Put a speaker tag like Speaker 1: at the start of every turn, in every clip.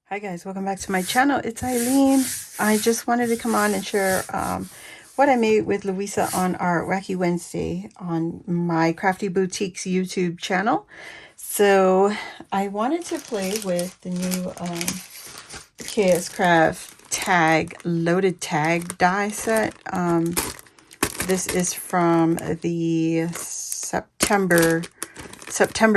Speaker 1: Hi guys, welcome back to my channel. It's Eileen. I just wanted to come on and share what I made with Luisa on our Wacky Wednesday on my Crafty Boutiques YouTube channel. So I wanted to play with the new Kscraft tag, loaded tag die set. This is from the September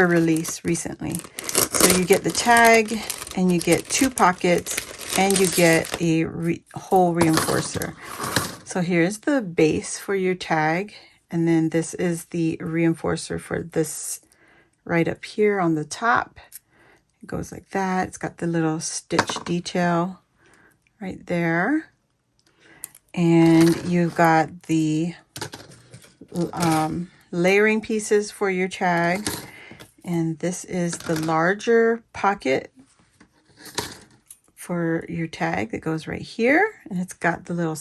Speaker 1: release recently. So you get the tag and you get 2 pockets and you get a whole reinforcer. So here's the base for your tag, and then this is the reinforcer for this right up here on the top. It goes like that. It's got the little stitch detail right there. And you've got the layering pieces for your tag. And this is the larger pocket for your tag that goes right here. And it's got the little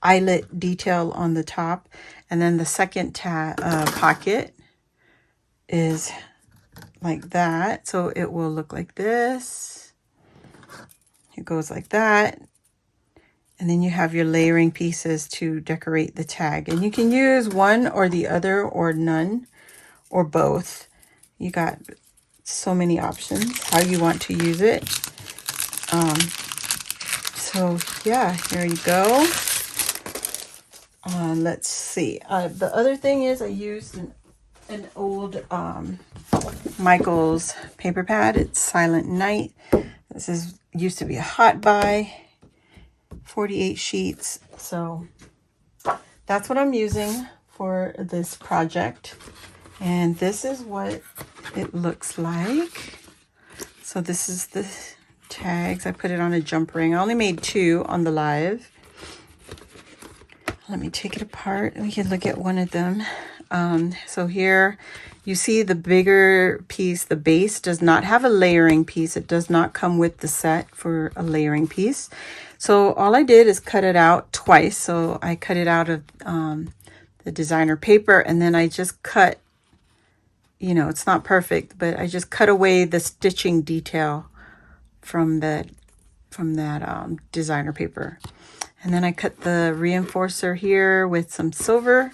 Speaker 1: eyelet detail on the top. And then the second pocket is like that. So it will look like this. It goes like that. And then you have your layering pieces to decorate the tag. And you can use one or the other or none or both. You got so many options how you want to use it. So yeah, here you go. Let's see. The other thing is I used an old Michael's paper pad. It's Silent Night. This used to be a hot buy, 48 sheets. So that's what I'm using for this project. And this is what it looks like. So this is the tags. I put it on a jump ring. I only made 2 on the live. Let me take it apart. We can look at one of them. So here you see the bigger piece. The base does not have a layering piece. It does not come with the set for a layering piece. So all I did is cut it out twice. So I cut it out of the designer paper, and then I just cut, you know, it's not perfect, but I just cut away the stitching detail from that designer paper. And then I cut the reinforcer here with some silver.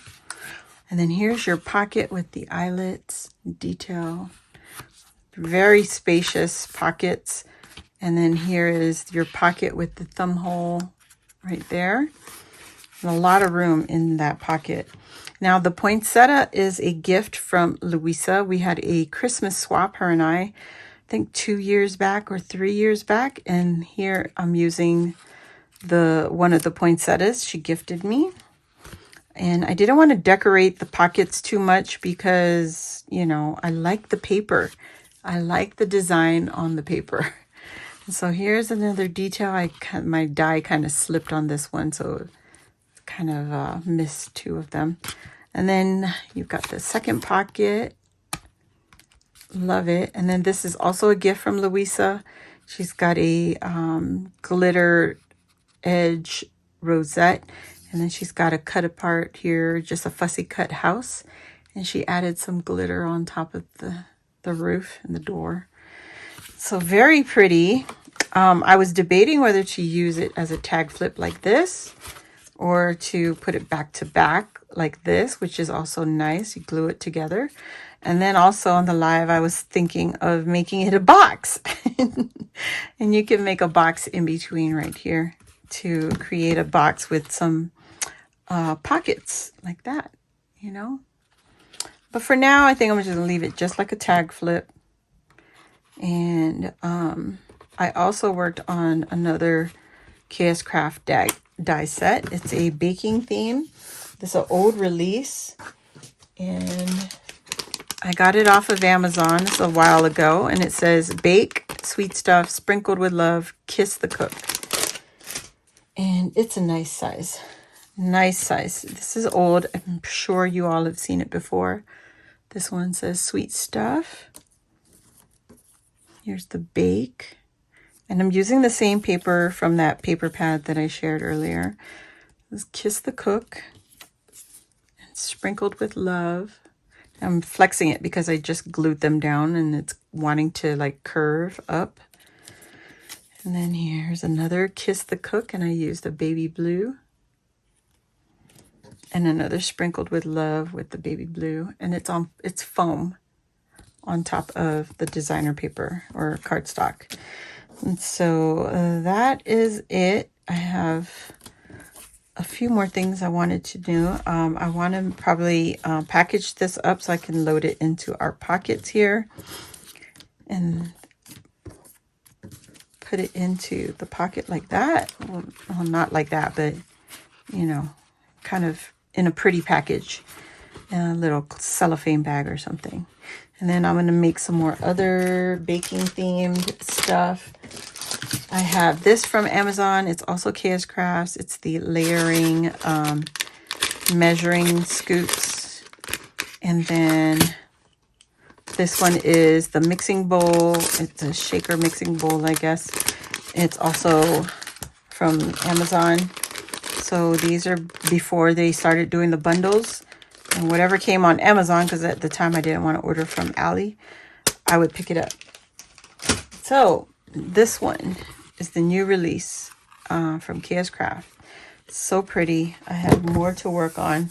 Speaker 1: And then here's your pocket with the eyelets detail. Very spacious pockets. And then here is your pocket with the thumb hole right there. And a lot of room in that pocket. Now the poinsettia is a gift from Luisa. We had a Christmas swap, her and I think 2 years back or 3 years back. And here I'm using one of the poinsettias she gifted me. And I didn't want to decorate the pockets too much because, you know, I like the paper. I like the design on the paper. So here's another detail. My die kind of slipped on this one, so kind of missed 2 of them. And then you've got the second pocket. Love it. And then this is also a gift from Luisa. She's got a glitter edge rosette. And then she's got a cut apart here, just a fussy cut house. And she added some glitter on top of the roof and the door. So very pretty. I was debating whether to use it as a tag flip like this or to put it back to back like this, which is also nice. You glue it together. And then also on the live, I was thinking of making it a box. And you can make a box in between right here to create a box with some pockets like that, you know. But for now, I think I'm just going to leave it just like a tag flip. And I also worked on another Kscraft die set. It's a baking theme. This is an old release. And I got it off of Amazon. It's a while ago. And it says, bake, sweet stuff, sprinkled with love, kiss the cook. And it's a nice size. Nice size. This is old. I'm sure you all have seen it before. This one says sweet stuff. Here's the bake. And I'm using the same paper from that paper pad that I shared earlier. This is kiss the cook. And sprinkled with love. I'm flexing it because I just glued them down and it's wanting to like curve up. And then here's another Kiss the Cook, and I used a baby blue. And another Sprinkled with Love with the baby blue. And it's foam on top of the designer paper or cardstock. And so that is it. I have a few more things I wanted to do. I want to probably package this up so I can load it into our pockets here and put it into the pocket like that. Well, not like that, but you know, kind of in a pretty package, in a little cellophane bag or something. And then I'm going to make some more other baking themed stuff. I have this from Amazon. It's also Kscraft. It's the layering measuring scoops. And then this one is the mixing bowl. It's a shaker mixing bowl, I guess. It's also from Amazon. So these are before they started doing the bundles. And whatever came on Amazon, because at the time I didn't want to order from Ali, I would pick it up. So this one is the new release from Kscraft. So pretty. I have more to work on.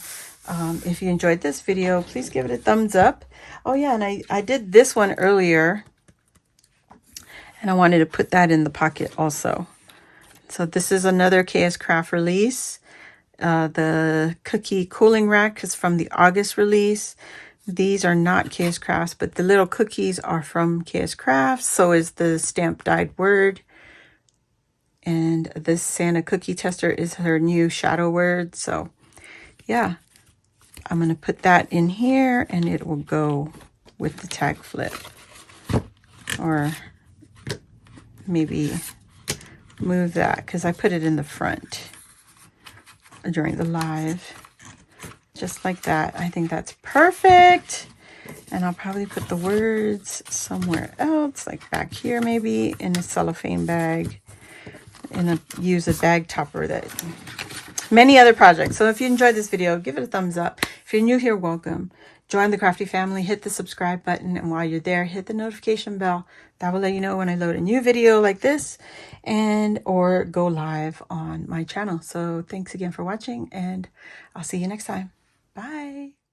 Speaker 1: If you enjoyed this video, please give it a thumbs up. Oh yeah, and I did this one earlier, and I wanted to put that in the pocket also. So this is another Kscraft release. The cookie cooling rack is from the August release. These are not Kscraft, but the little cookies are from Kscraft. So is the stamp dyed word. And this Santa cookie tester is her new shadow word. So yeah, I'm going to put that in here and it will go with the tag flip. Or maybe move that because I put it in the front during the live. Just like that. I think that's perfect. And I'll probably put the words somewhere else, like back here maybe, in a cellophane bag. And use a bag topper that many other projects. So if you enjoyed this video, give it a thumbs up. If you're new here, welcome. Join the crafty family, hit the subscribe button, and while you're there, hit the notification bell. That will let you know when I load a new video like this and or go live on my channel. So thanks again for watching, and I'll see you next time. Bye.